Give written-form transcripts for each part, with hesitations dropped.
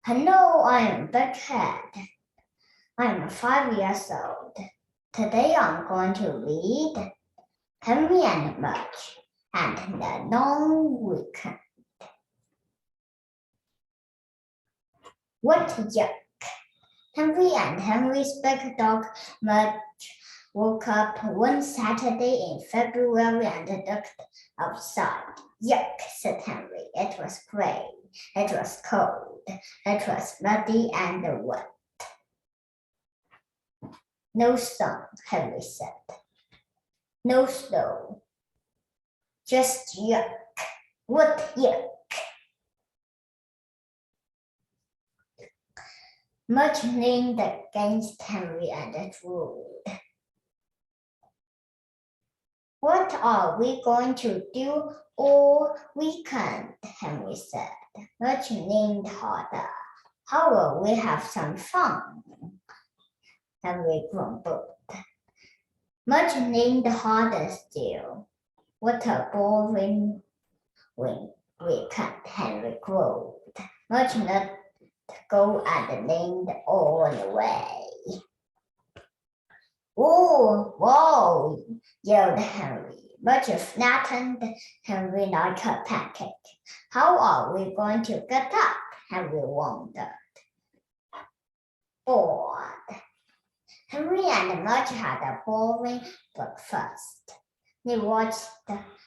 Hello, I am Beckhead. I am 5 years old. Today I'm going to read Henry and Mudge and the Long Weekend. What yuck! Henry and Henry's big dog Mudge woke up one Saturday in February and looked outside. Yuck, said Henry. It was gray. It was cold. It was muddy and wet. No sun, Henry said. No snow. Just yuck. What yuck? Mudge leaned against Henry and drooled. What are we going to do all weekend? Henry said. Mudge leaned harder. How will we have some fun? Henry grumbled. Mudge leaned harder still. What a boring weekend, Henry growled. Mudge let go and leaned all the way. Oh, whoa, yelled Henry. Mudge flattened Henry like a pancake. How are we going to get up? Henry wondered. Bored. Henry and Mudge had a boring breakfast. They watched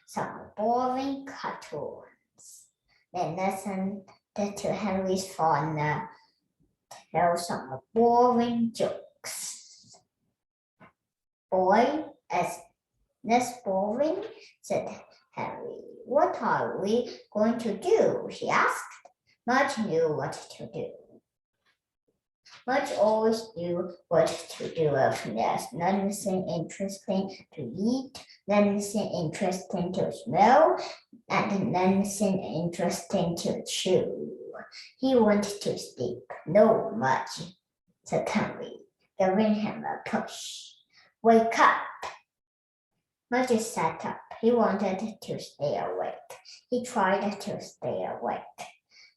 some boring cartoons. They listened to Henry's father tell some boring jokes. Boy, is this boring? Said Henry. What are we going to do? He asked. Mudge knew what to do. Mudge always knew what to do if there's nothing interesting to eat, nothing interesting to smell, and nothing interesting to chew. He wanted to sleep. No, Mudge, said Henry, giving him a push. Wake up. Mudge sat up. He wanted to stay awake. He tried to stay awake,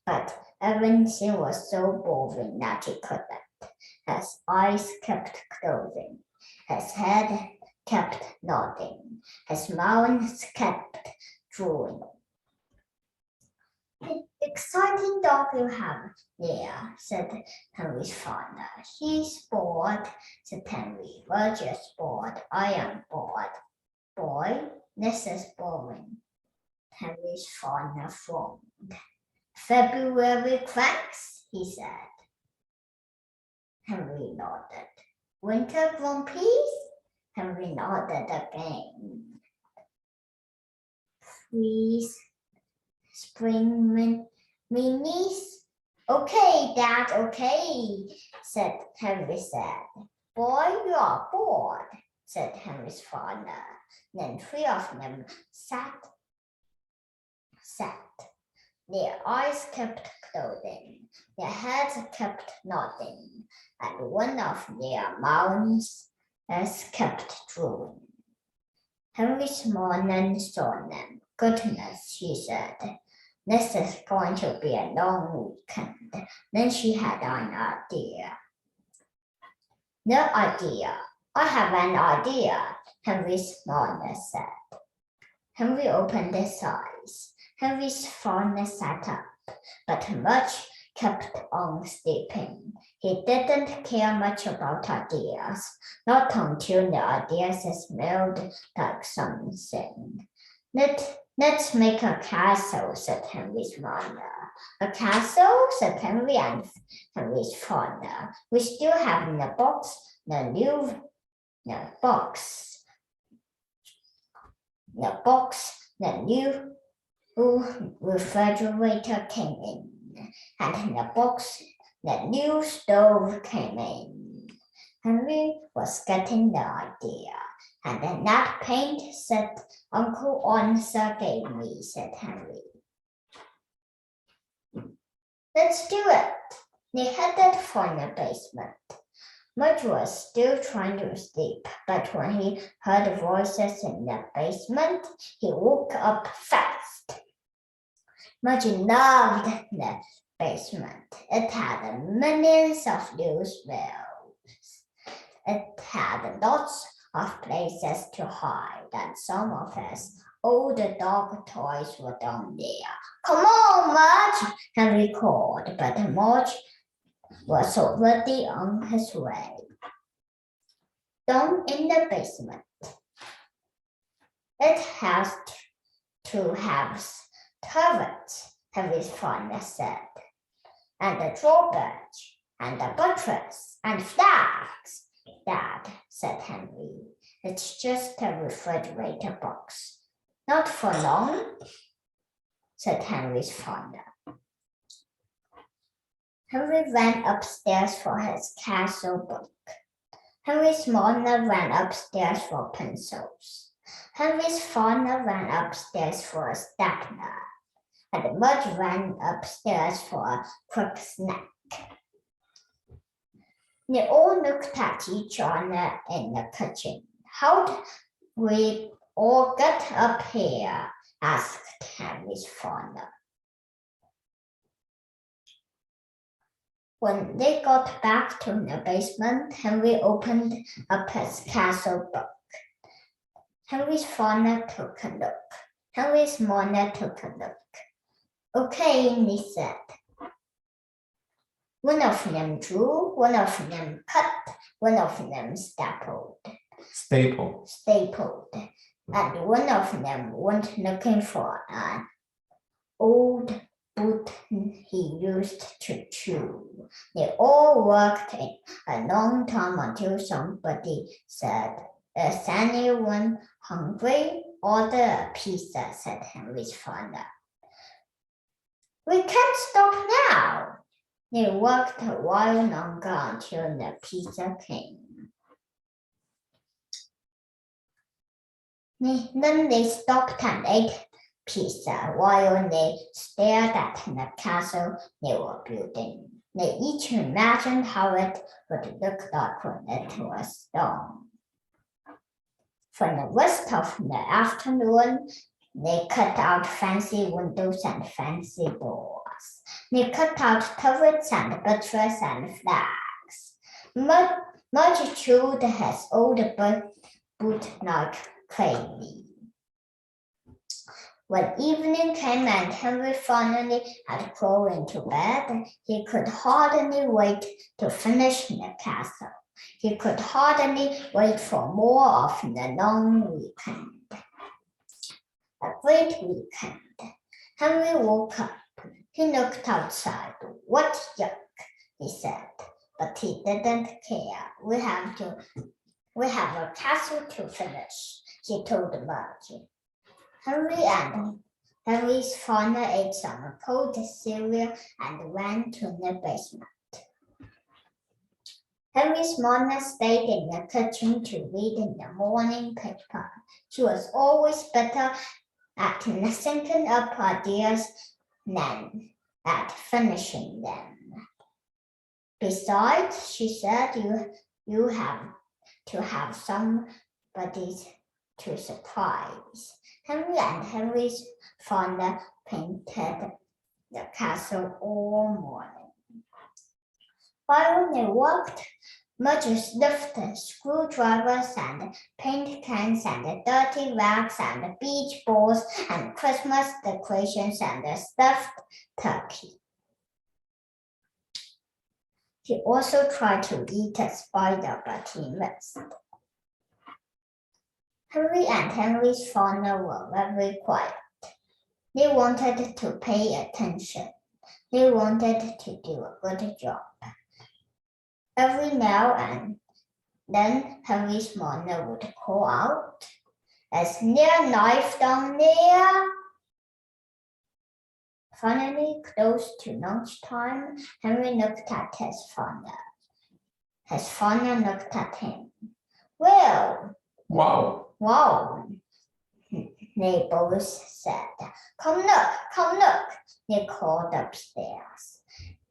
but everything was so boring that he couldn't. His eyes kept closing. His head kept nodding. His mouth kept drooling. Exciting dog you have there, said Henry's father. He's bored, said Henry. Mudge is bored. I am bored. Boy, this is boring. Henry's father frowned. February cranks, he said. Henry nodded. Winter grumpies? Henry nodded again. Freeze. Spring minis? Okay, Dad, okay, said Henry said. Boy, you are bored, said Henry's father. Then three of them sat. Their eyes kept closing, their heads kept nodding, and one of their mouths kept drooling. Henry smiled and saw them. Goodness, she said. This is going to be a long weekend. Then she had an idea. No idea. I have an idea, Henry's mother said. Henry opened his eyes. Henry's father sat up, but Mudge kept on sleeping. He didn't care much about ideas, not until the ideas smelled like something. Let's make a castle, said Henry's mother. A castle, said Henry and Henry's father. We still have in the box the new refrigerator came in, and in the box the new stove came in. Henry was getting the idea. And that paint set Uncle Onsa gave me, said Henry. Let's do it. They headed for the basement. Mudge was still trying to sleep, but when he heard voices in the basement, he woke up fast. Mudge loved the basement. It had millions of loose bills. It had lots of places to hide, and some of his older dog toys were down there. Come on, Mudge, Henry called, but Mudge was already on his way. Down in the basement. It has to have turrets, Henry's father said, and a drawbridge, and a buttress, and flags. Dad, said Henry, it's just a refrigerator box. Not for long, said Henry's father. Henry ran upstairs for his castle book. Henry's mother ran upstairs for pencils. Henry's father ran upstairs for a stapler, and Mudge ran upstairs for a quick snack. They all looked at each other in the kitchen. How'd we all get up here? Asked Henry's father. When they got back to the basement, Henry opened up his castle book. Henry's father took a look. Henry's mother took a look. Okay, he said. One of them drew, one of them cut, one of them stapled, and one of them went looking for an old boot he used to chew. They all worked a long time until somebody said, is anyone hungry? Order a pizza, said Henry's father. We can't stop now. They worked a while longer until the pizza came. Then they stopped and ate pizza while they stared at the castle they were building. They each imagined how it would look like when it was done. For the rest of the afternoon, they cut out fancy windows and fancy doors. They cut out turrets and buttresses and flags. Mudge chewed his old boot like crazy. When evening came and Henry finally had crawled into bed, he could hardly wait to finish the castle. He could hardly wait for more of the long weekend. A great weekend. Henry woke up. He looked outside. What yuck, he said, but he didn't care. We have a castle to finish, he told Mudge. Henry and Henry's father ate some cold cereal and ran to the basement. Henry's mother stayed in the kitchen to read in the morning paper. She was always better at thinking up ideas than at finishing them. Besides, she said, you have to have somebody to surprise. Henry and Henry's father painted the castle all morning. While they worked, Mudge lifted screwdrivers and paint cans and dirty rags and beach balls and Christmas decorations and a stuffed turkey. He also tried to eat a spider, but he missed. Henry and Henry's father were very quiet. They wanted to pay attention. They wanted to do a good job. Every now and then, Henry's mother would call out, "Is there a knife down there?" Finally, close to lunchtime, Henry looked at his father. His father looked at him. Well, wow, they both said. Come look, they called upstairs.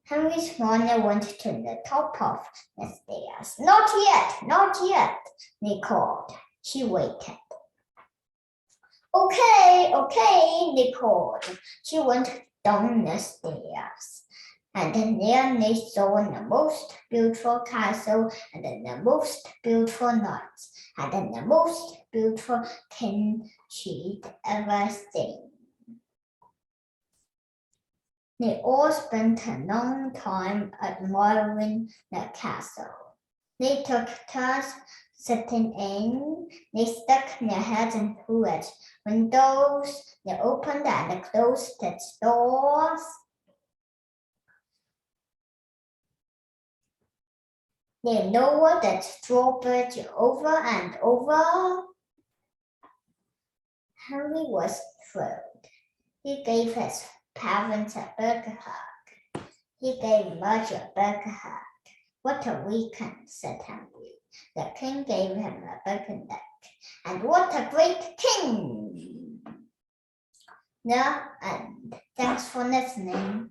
Henry's mother went to the top of the stairs. Not yet, they called. She waited. Okay, they called. She went down the stairs. And then they saw the most beautiful castle, and then the most beautiful knights, and then the most beautiful king she'd ever seen. They all spent a long time admiring the castle. They took turns sitting in. They stuck their heads into its windows. They opened and closed its doors. They lowered its drawbridge over and over. Henry was thrilled. He gave his parents a big hug. He gave Mudge a big hug. What a weekend, said Henry. The king gave him a big neck. And what a great king! Now, and thanks for listening.